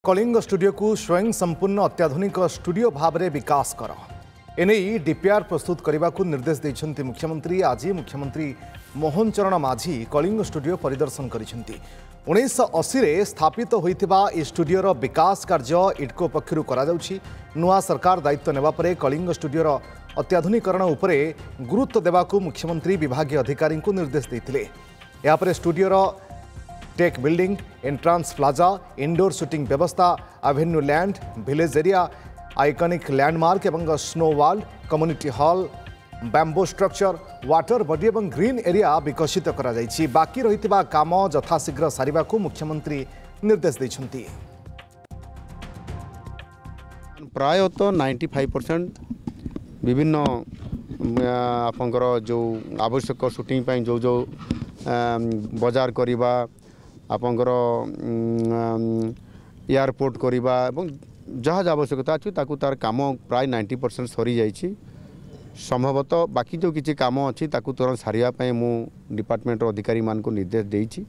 Kalinga studio को स्वयं संपूर्ण अत्याधुनिक स्टूडियो भाव में विकास कर एने डीपीआर प्रस्तुत करने को निर्देश देते मुख्यमंत्री। आज मुख्यमंत्री मोहन चरण माझी कलिंग स्टूडियो परिदर्शन कर 1980 स्थापित होता स्टूडियोर विकास कार्य इडको पक्षर नुआ सरकार दायित्व नेबा परे कलिंग स्टूडियोर अत्याधुनिकरण उपरे गुरुत्व देवाकू मुख्यमंत्री विभागीय अधिकारी को निर्देश देते। यापर स्टूडियोर tech building, entrance plaza, indoor shooting व्यवस्था, avenue land, village area, iconic landmark एवं snow wall, community hall, bamboo structure, water body एवं ग्रीन एरिया विकसित करा जायछि। बाकी रहितबा काम यथाशीघ्र सारिबा को मुख्यमंत्री निर्देश दैछन्ति। प्रायतः 95% विभिन्न आपंकर जो आवश्यक शूटिंग पाई जो बाजार करवा आपंकर एयरपोर्ट करवा एवं जहाँ आवश्यकता अच्छी तार काम प्राय 90% सरी जाइए। संभवतः बाकी जो किसी काम अच्छी तुरंत सारिया मु डिपार्टमेंट अधिकारी मान को निर्देश देइछि।